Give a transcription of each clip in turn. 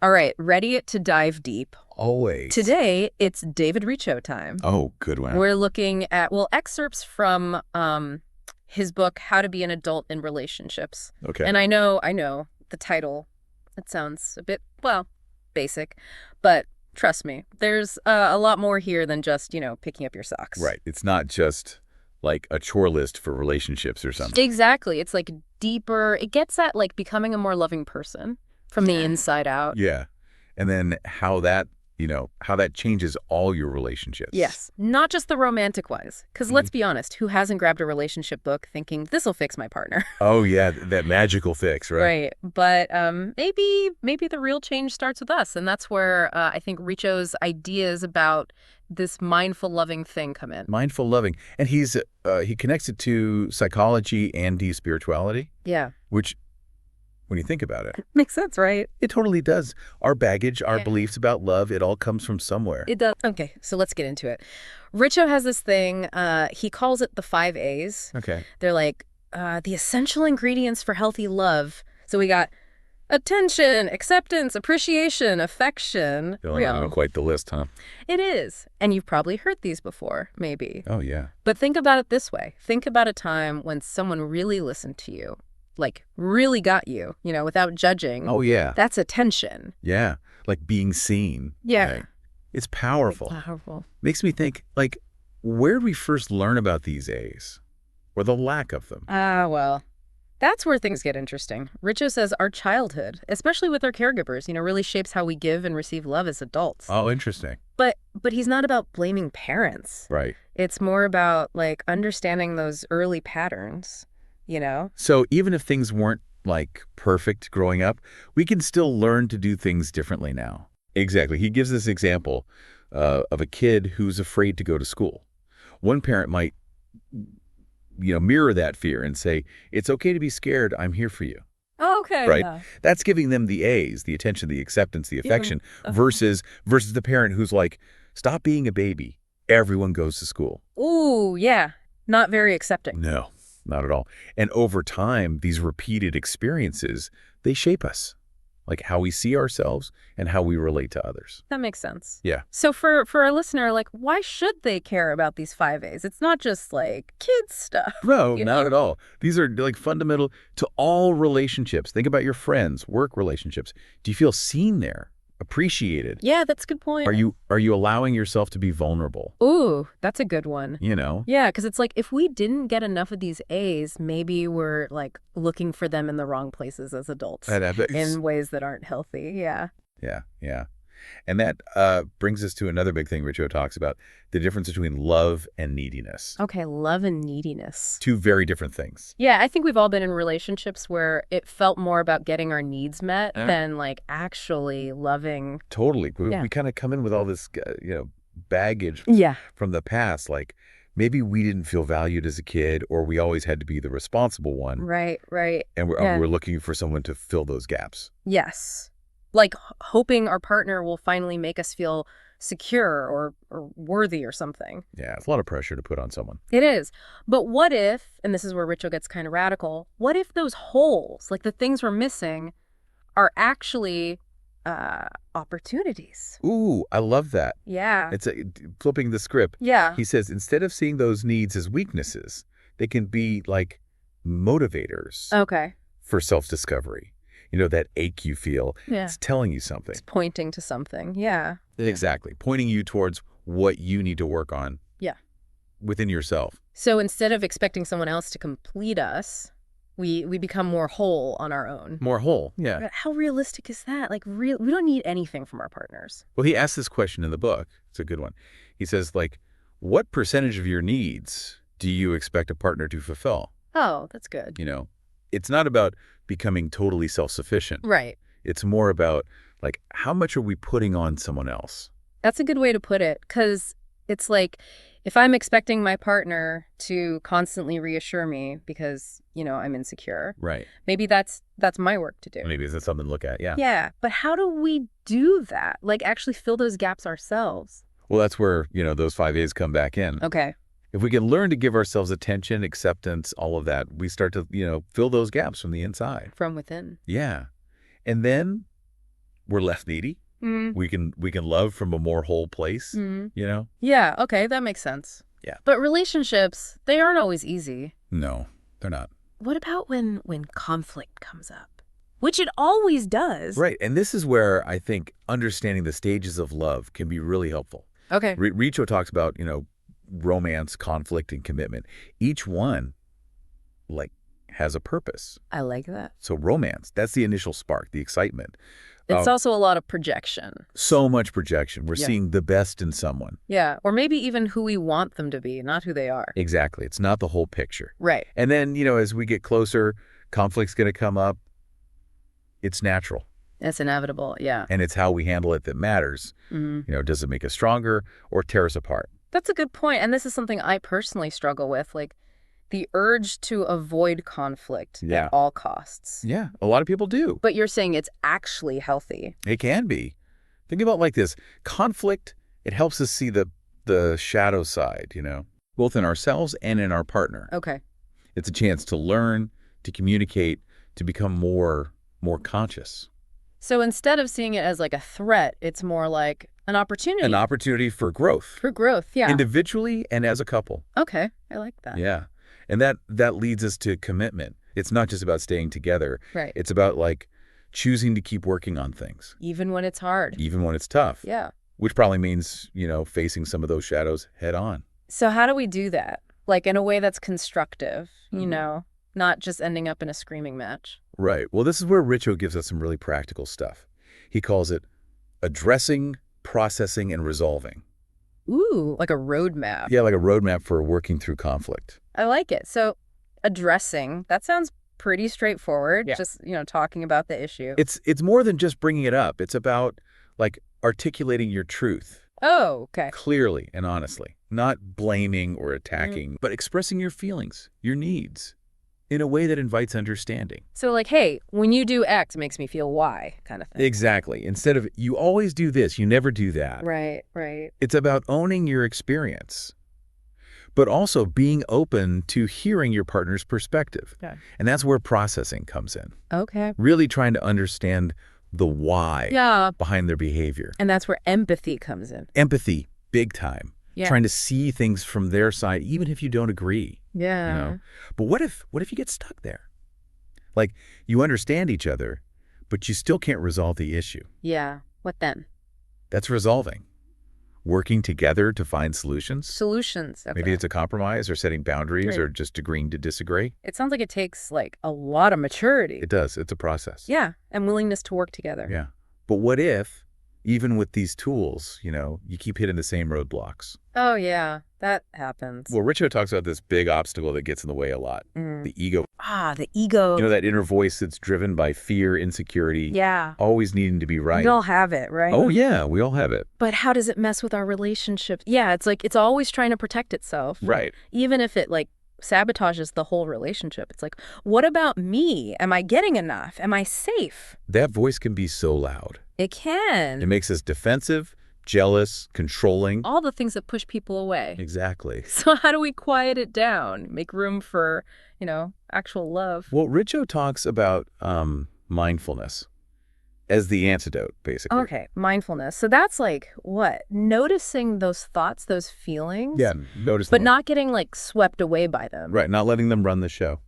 All right, ready to dive deep. Always. Today, it's David Richo time. Oh, good one. We're looking at, well, excerpts from his book, How to Be an Adult in Relationships. Okay. And I know, the title, it sounds a bit, well, basic, but trust me, there's a lot more here than just, picking up your socks. Right. It's not just like a chore list for relationships or something. Exactly. It's like deeper. It gets at like becoming a more loving person from the inside out. Yeah. And then how that changes all your relationships. Yes. Not just the romantic wise. Because let's be honest, who hasn't grabbed a relationship book thinking, this will fix my partner? Oh, yeah. That magical fix, right? Right. But maybe the real change starts with us. And that's where I think Richo's ideas about this mindful loving thing come in. Mindful loving. And he connects it to psychology and spirituality. Yeah. Which, when you think about it, makes sense, right? it totally does. Our baggage, our beliefs about love, it all comes from somewhere. It does. Okay, so let's get into it. Richo has this thing, he calls it the 5 A's. Okay. They're like the essential ingredients for healthy love. So we got attention, acceptance, appreciation, affection. Not quite the list, huh? It is. And you've probably heard these before, maybe. Oh, yeah. But think about it this way. Think about a time when someone really listened to you, like really got you, without judging. Oh, yeah. That's attention. Yeah. Like being seen. Yeah. Right? It's powerful. Powerful. Makes me think, like, where did we first learn about these A's? Or the lack of them? Well, that's where things get interesting. Richo says our childhood, especially with our caregivers, really shapes how we give and receive love as adults. Oh, interesting. But he's not about blaming parents. Right. It's more about, like, understanding those early patterns, So even if things weren't, like, perfect growing up, we can still learn to do things differently now. Exactly. He gives this example of a kid who's afraid to go to school. One parent might mirror that fear and say, it's okay to be scared, I'm here for you. Oh, okay. Right? Yeah. That's giving them the A's, the attention, the acceptance, the affection, versus the parent who's like, stop being a baby. Everyone goes to school. Ooh, yeah. Not very accepting. No, not at all. And over time, these repeated experiences, they shape us. Like how we see ourselves and how we relate to others. That makes sense. Yeah. So for our listener, like, why should they care about these 5 A's? It's not just like kids stuff. No, not at all. These are like fundamental to all relationships. Think about your friends, work relationships. Do you feel seen there? Appreciated? Yeah, that's a good point. Are you allowing yourself to be vulnerable? Ooh, that's a good one. Yeah, because it's like if we didn't get enough of these A's, maybe we're like looking for them in the wrong places as adults in ways that aren't healthy. Yeah. Yeah. And that brings us to another big thing Richo talks about, the difference between love and neediness. Okay, love and neediness. Two very different things. Yeah, I think we've all been in relationships where it felt more about getting our needs met than like actually loving. Totally. We kind of come in with all this, baggage from the past. Like maybe we didn't feel valued as a kid, or we always had to be the responsible one. Right. And we're looking for someone to fill those gaps. Yes. Like hoping our partner will finally make us feel secure or worthy or something. Yeah, it's a lot of pressure to put on someone. It is. But what if, and this is where Richo gets kind of radical, what if those holes, like the things we're missing, are actually opportunities? Ooh, I love that. Yeah. It's flipping the script. Yeah. He says, instead of seeing those needs as weaknesses, they can be like motivators for self-discovery. That ache you feel, it's telling you something. It's pointing to something, yeah. Exactly. Pointing you towards what you need to work on within yourself. So instead of expecting someone else to complete us, we become more whole on our own. More whole, yeah. But how realistic is that? Like, we don't need anything from our partners. Well, he asks this question in the book. It's a good one. He says, like, what percentage of your needs do you expect a partner to fulfill? Oh, that's good. It's not about becoming totally self-sufficient. Right. It's more about, like, how much are we putting on someone else? That's a good way to put it, because it's like if I'm expecting my partner to constantly reassure me because, I'm insecure. Right. Maybe that's my work to do. Maybe that's something to look at, yeah. Yeah, but how do we do that? Like, actually fill those gaps ourselves? Well, that's where, those 5 A's come back in. Okay. If we can learn to give ourselves attention, acceptance, all of that, we start to, fill those gaps from the inside. From within. Yeah. And then we're less needy. Mm. We can love from a more whole place, Mm. you know? Yeah, okay, that makes sense. Yeah. But relationships, they aren't always easy. No, they're not. What about when conflict comes up? Which it always does. Right. And this is where I think understanding the stages of love can be really helpful. Okay. Richo talks about, romance, conflict, and commitment. Each one, has a purpose. I like that. So romance, that's the initial spark, the excitement. It's also a lot of projection. So much projection. We're Yeah. seeing the best in someone. Yeah, or maybe even who we want them to be, not who they are. Exactly. It's not the whole picture. Right. And then, as we get closer, conflict's going to come up. It's natural. It's inevitable, yeah. And it's how we handle it that matters. Mm-hmm. Does it make us stronger or tear us apart? That's a good point. And this is something I personally struggle with, like the urge to avoid conflict Yeah. at all costs. Yeah, a lot of people do. But you're saying it's actually healthy. It can be. Think about it like this. Conflict, it helps us see the shadow side, both in ourselves and in our partner. Okay. It's a chance to learn, to communicate, to become more conscious. So instead of seeing it as like a threat, it's more like an opportunity. An opportunity for growth. For growth, yeah. Individually and as a couple. Okay, I like that. Yeah. And that leads us to commitment. It's not just about staying together. Right. It's about choosing to keep working on things. Even when it's hard. Even when it's tough. Yeah. Which probably means, facing some of those shadows head on. So how do we do that? Like in a way that's constructive, not just ending up in a screaming match. Right. Well, this is where Richo gives us some really practical stuff. He calls it addressing, processing, and resolving. Ooh, like a roadmap. Yeah, like a roadmap for working through conflict. I like it. So addressing, that sounds pretty straightforward. Yeah. Just, talking about the issue. It's more than just bringing it up. It's about articulating your truth. Oh, okay. Clearly and honestly. Not blaming or attacking, but expressing your feelings, your needs, in a way that invites understanding. So hey, when you do X, it makes me feel Y kind of thing. Exactly. Instead of, you always do this, you never do that. Right, right. It's about owning your experience, but also being open to hearing your partner's perspective. Okay. And that's where processing comes in. Okay. Really trying to understand the why behind their behavior. And that's where empathy comes in. Empathy, big time. Yeah. Trying to see things from their side, even if you don't agree. Yeah. But what if you get stuck there? You understand each other, but you still can't resolve the issue. Yeah. What then? That's resolving. Working together to find solutions. Solutions. Okay. Maybe it's a compromise or setting boundaries Right. or just agreeing to disagree. It sounds like it takes a lot of maturity. It does. It's a process. Yeah. And willingness to work together. Yeah. But what if, even with these tools, you keep hitting the same roadblocks? Oh, yeah. That happens. Well, Richo talks about this big obstacle that gets in the way a lot. The ego. The ego. That inner voice that's driven by fear, insecurity. Yeah. Always needing to be right. We all have it, right? Oh, yeah. We all have it. But how does it mess with our relationships? Yeah, it's it's always trying to protect itself. Right. Even if it sabotages the whole relationship. It's what about me? Am I getting enough? Am I safe? That voice can be so loud. It can. It makes us defensive, jealous, controlling. All the things that push people away. Exactly. So how do we quiet it down? Make room for, actual love? Well, Richo talks about mindfulness as the antidote, basically. Okay, mindfulness. So that's what? Noticing those thoughts, those feelings? Yeah, notice But them. not getting swept away by them. Right, not letting them run the show.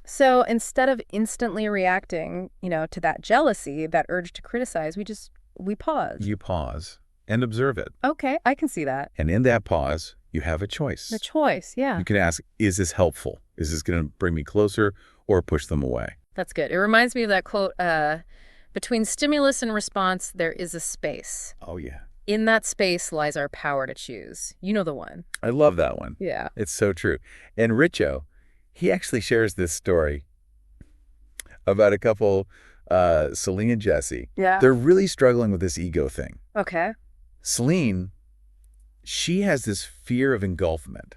So instead of instantly reacting, to that jealousy, that urge to criticize, we pause. You pause and observe it. Okay, I can see that. And in that pause, you have a choice. The choice, yeah. You can ask, is this helpful? Is this going to bring me closer or push them away? That's good. It reminds me of that quote, between stimulus and response, there is a space. Oh, yeah. In that space lies our power to choose. You know the one. I love that one. Yeah. It's so true. And Richo, he actually shares this story about a couple, Celine and Jesse. Yeah. They're really struggling with this ego thing. Okay. Celine, she has this fear of engulfment,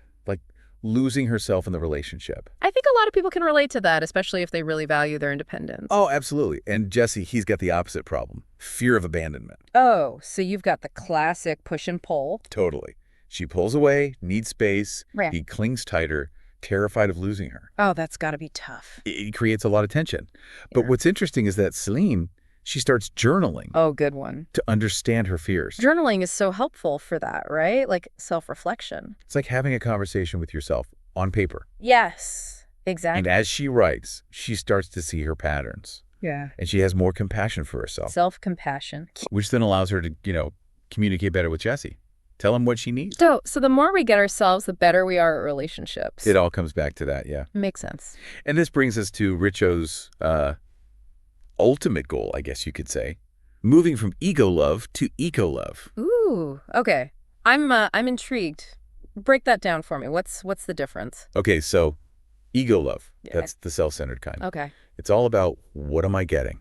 losing herself in the relationship. I think a lot of people can relate to that, especially if they really value their independence. Oh, absolutely. And Jesse, he's got the opposite problem, fear of abandonment. Oh, so you've got the classic push and pull. Totally. She pulls away, needs space. Right. He clings tighter, terrified of losing her. Oh, that's got to be tough. It creates a lot of tension. But Yeah. what's interesting is that Celine, She starts journaling Oh, good one. to understand her fears. Journaling is so helpful for that, right? Like self-reflection. It's like having a conversation with yourself on paper. Yes, And exactly. as she writes, she starts to see her patterns. Yeah. And she has more compassion for herself, Self-compassion. which then allows her to, communicate better with Jesse. Tell him what she needs. So the more we get ourselves, the better we are at relationships. It all comes back to that, yeah. Makes sense. And this brings us to Richo's ultimate goal, I guess you could say, moving from ego love to eco love. Ooh, okay. I'm intrigued. Break that down for me. What's the difference? Okay, so ego love, Yeah. that's the self-centered kind. Okay. It's all about, what am I getting?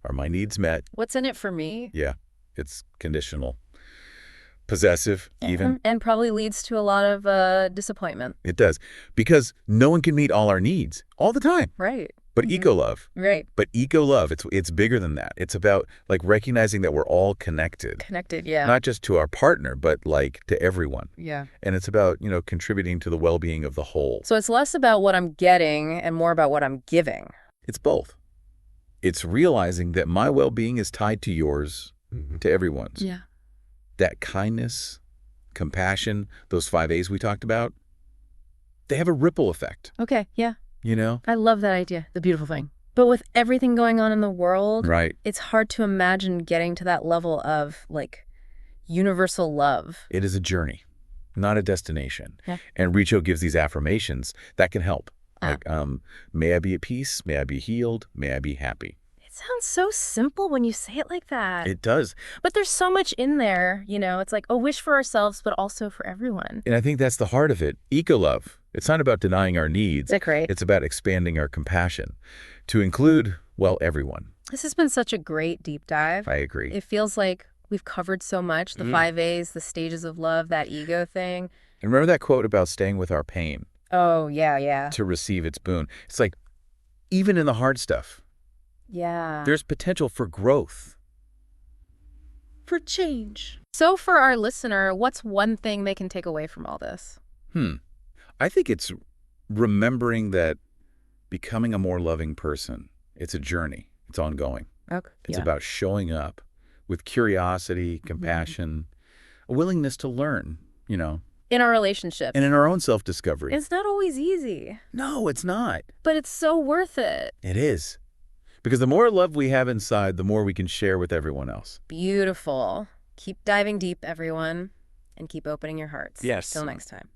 Are my needs met? What's in it for me? Yeah, it's conditional. Possessive, even. And probably leads to a lot of disappointment. It does. Because no one can meet all our needs all the time. Right. But eco love. Right. But eco love, it's bigger than that. It's about like recognizing that we're all connected. Connected, yeah. Not just to our partner, but like to everyone. Yeah. And it's about, contributing to the well-being of the whole. So it's less about what I'm getting and more about what I'm giving. It's both. It's realizing that my well-being is tied to yours, to everyone's. Yeah. That kindness, compassion, those 5 A's we talked about, they have a ripple effect, Okay, yeah. I love that idea. The beautiful thing. But with everything going on in the world, Right. it's hard to imagine getting to that level of, like, universal love. It is a journey, not a destination. Yeah. And Richo gives these affirmations that can help. Ah. Like, may I be at peace, may I be healed, may I be happy. It sounds so simple when you say it like that. It does. But there's so much in there, It's like a wish for ourselves, but also for everyone. And I think that's the heart of it. Eco-love. It's not about denying our needs. Is that great? It's about expanding our compassion to include, well, everyone. This has been such a great deep dive. I agree. It feels like we've covered so much, the 5 A's, the stages of love, that ego thing. And remember that quote about staying with our pain Oh, yeah. to receive its boon? It's like, even in the hard stuff, Yeah. there's potential for growth. For change. So for our listener, what's one thing they can take away from all this? I think it's remembering that becoming a more loving person, it's a journey. It's ongoing. Okay. It's about showing up with curiosity, compassion, a willingness to learn, in our relationships. and in our own self-discovery. It's not always easy, No, it's not. but it's so worth it. It is. Because the more love we have inside, the more we can share with everyone else. Beautiful. Keep diving deep, everyone, and keep opening your hearts. Yes. Till next time.